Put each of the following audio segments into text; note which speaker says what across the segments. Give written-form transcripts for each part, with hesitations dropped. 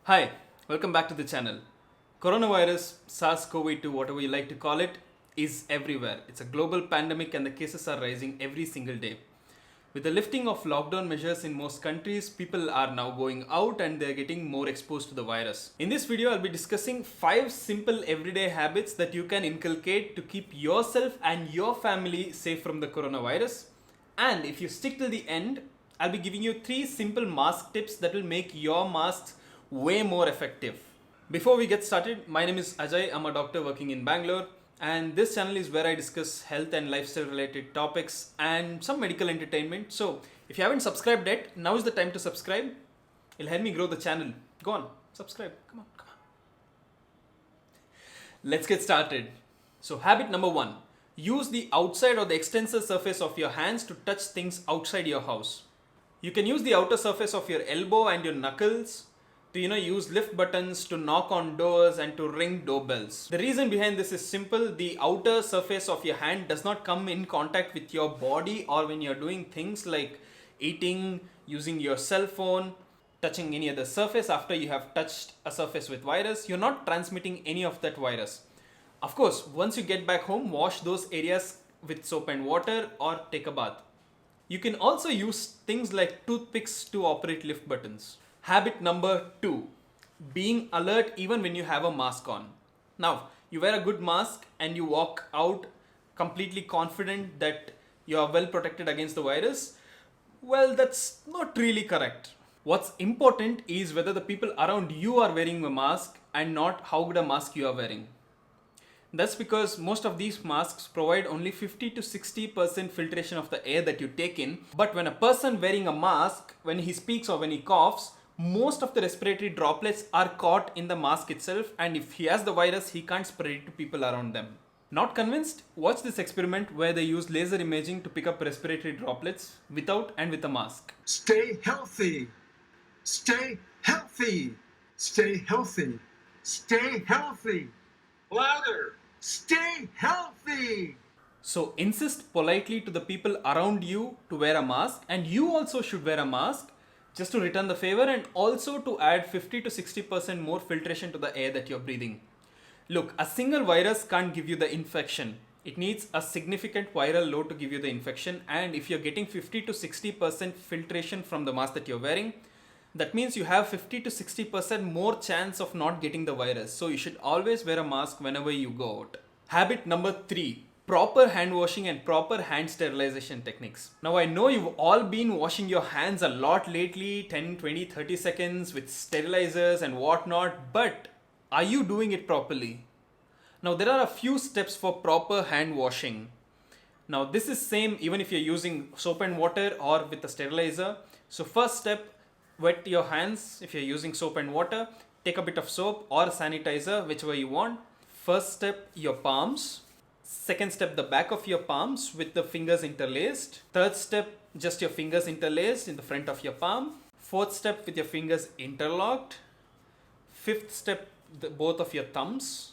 Speaker 1: Hi, welcome back to the channel. Coronavirus, SARS-CoV-2, whatever you like to call it, is everywhere. It's a global pandemic and the cases are rising every single day. With the lifting of lockdown measures in most countries, people are now going out and they're getting more exposed to the virus. In this video, I'll be discussing 5 simple everyday habits that you can inculcate to keep yourself and your family safe from the coronavirus. And if you stick till the end, I'll be giving you 3 simple mask tips that will make your masks way more effective. Before we get started, my name is Ajay. I'm a doctor working in Bangalore, and this channel is where I discuss health and lifestyle related topics and some medical entertainment. So, if you haven't subscribed yet, now is the time to subscribe. It'll help me grow the channel. Go on, subscribe. Come on, come on. Let's get started. So, habit number 1, use the outside or the extensor surface of your hands to touch things outside your house. You can use the outer surface of your elbow and your knuckles to use lift buttons, to knock on doors and to ring doorbells. The reason behind this is simple. The outer surface of your hand does not come in contact with your body, or when you're doing things like eating, using your cell phone, touching any other surface after you have touched a surface with virus, you're not transmitting any of that virus. Of course, once you get back home, wash those areas with soap and water or take a bath. You can also use things like toothpicks to operate lift buttons. Habit number 2, being alert even when you have a mask on. Now, you wear a good mask and you walk out completely confident that you are well protected against the virus. Well, that's not really correct. What's important is whether the people around you are wearing a mask and not how good a mask you are wearing. That's because most of these masks provide only 50 to 60% filtration of the air that you take in. But when a person wearing a mask, when he speaks or when he coughs, most of the respiratory droplets are caught in the mask itself, and if he has the virus, he can't spread it to people around them. Not convinced? Watch this experiment where they use laser imaging to pick up respiratory droplets without and with a mask.
Speaker 2: Stay healthy. Stay healthy. Stay healthy. Stay healthy. Louder. Stay healthy.
Speaker 1: So insist politely to the people around you to wear a mask, and you also should wear a mask just to return the favor and also to add 50 to 60% more filtration to the air that you're breathing. Look, a single virus can't give you the infection. It needs a significant viral load to give you the infection, and if you're getting 50 to 60% filtration from the mask that you're wearing, that means you have 50 to 60% more chance of not getting the virus. So you should always wear a mask whenever you go out. Habit number 3, proper hand washing and proper hand sterilization techniques. Now I know you've all been washing your hands a lot lately, 10, 20, 30 seconds with sterilizers and whatnot, but are you doing it properly? Now there are a few steps for proper hand washing. Now this is same even if you're using soap and water or with a sterilizer. So first step, wet your hands. If you're using soap and water, take a bit of soap or sanitizer, whichever you want. First step, your palms. Second step, the back of your palms with the fingers interlaced. Third step, just your fingers interlaced in the front of your palm. Fourth step, with your fingers interlocked. Fifth step, both of your thumbs.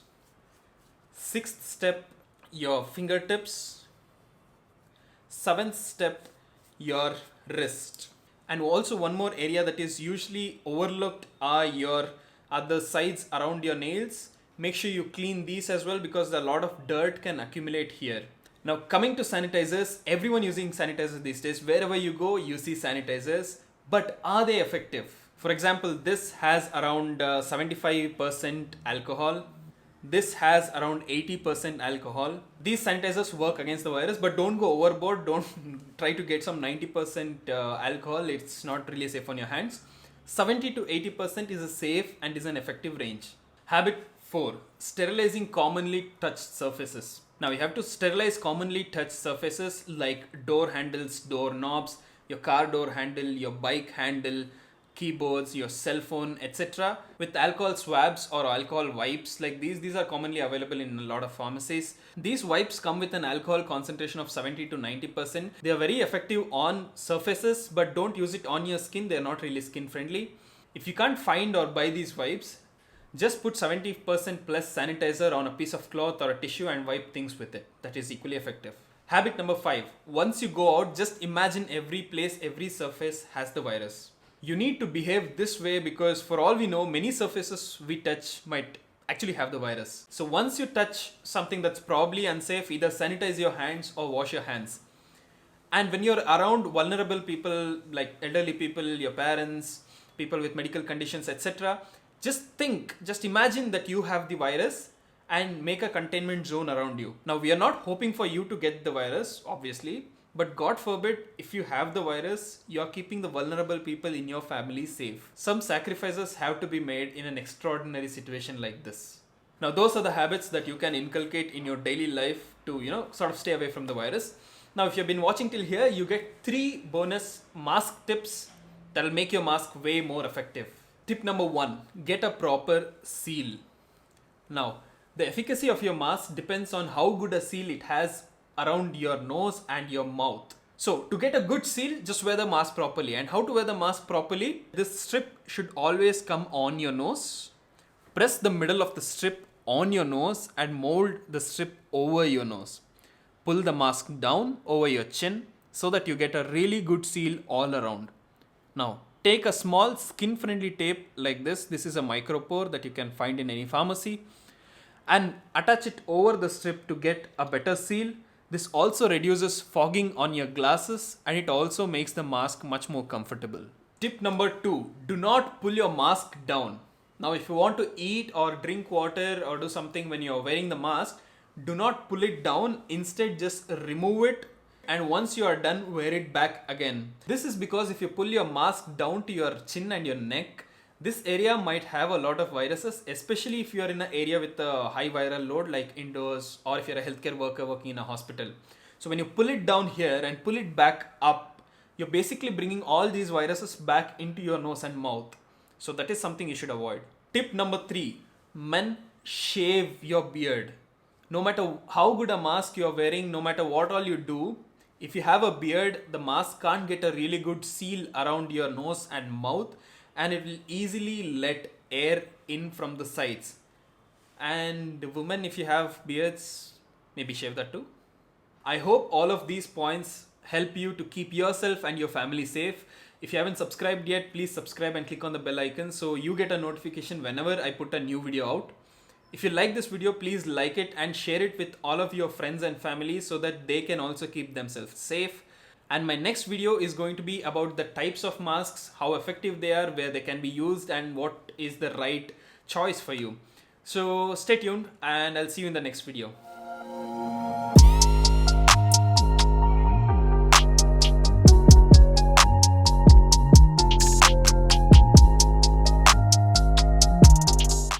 Speaker 1: Sixth step, your fingertips. Seventh step, your wrist. And also one more area that is usually overlooked are your other sides around your nails. Make sure you clean these as well because a lot of dirt can accumulate here. Now coming to sanitizers, everyone using sanitizers these days. Wherever you go, you see sanitizers. But are they effective? For example, this has around 75% alcohol. This has around 80% alcohol. These sanitizers work against the virus, but don't go overboard. Don't try to get some 90% alcohol. It's not really safe on your hands. 70 to 80% is a safe and is an effective range. Habit 4, sterilizing commonly touched surfaces. Now you have to sterilize commonly touched surfaces like door handles, door knobs, your car door handle, your bike handle, keyboards, your cell phone, etc. with alcohol swabs or alcohol wipes like these. These are commonly available in a lot of pharmacies. These wipes come with an alcohol concentration of 70 to 90%. They are very effective on surfaces, but don't use it on your skin. They are not really skin friendly. If you can't find or buy these wipes, just put 70% plus sanitizer on a piece of cloth or a tissue and wipe things with it. That is equally effective. Habit number 5, once you go out, just imagine every place, every surface has the virus. You need to behave this way because for all we know, many surfaces we touch might actually have the virus. So once you touch something that's probably unsafe, either sanitize your hands or wash your hands. And when you're around vulnerable people like elderly people, your parents, people with medical conditions, etc., just imagine that you have the virus and make a containment zone around you. Now, we are not hoping for you to get the virus, obviously, but God forbid, if you have the virus, you are keeping the vulnerable people in your family safe. Some sacrifices have to be made in an extraordinary situation like this. Now, those are the habits that you can inculcate in your daily life to, sort of stay away from the virus. Now, if you've been watching till here, you get 3 bonus mask tips that'll make your mask way more effective. Tip number 1, get a proper seal. Now, the efficacy of your mask depends on how good a seal it has around your nose and your mouth. So, to get a good seal, just wear the mask properly. And how to wear the mask properly? This strip should always come on your nose. Press the middle of the strip on your nose and mold the strip over your nose. Pull the mask down over your chin so that you get a really good seal all around. Now, take a small skin-friendly tape like this. This is a micropore that you can find in any pharmacy. And attach it over the strip to get a better seal. This also reduces fogging on your glasses and it also makes the mask much more comfortable. Tip number 2, do not pull your mask down. Now, if you want to eat or drink water or do something when you're wearing the mask, do not pull it down. Instead, just remove it. And once you are done, wear it back again. This is because if you pull your mask down to your chin and your neck, this area might have a lot of viruses, especially if you are in an area with a high viral load like indoors or if you're a healthcare worker working in a hospital. So when you pull it down here and pull it back up, you're basically bringing all these viruses back into your nose and mouth. So that is something you should avoid. Tip number 3, men, shave your beard. No matter how good a mask you're wearing, no matter what all you do, if you have a beard, the mask can't get a really good seal around your nose and mouth, and it will easily let air in from the sides. And women, if you have beards, maybe shave that too. I hope all of these points help you to keep yourself and your family safe. If you haven't subscribed yet, please subscribe and click on the bell icon so you get a notification whenever I put a new video out. If you like this video, please like it and share it with all of your friends and family so that they can also keep themselves safe. And my next video is going to be about the types of masks, how effective they are, where they can be used, and what is the right choice for you. So stay tuned and I'll see you in the next video.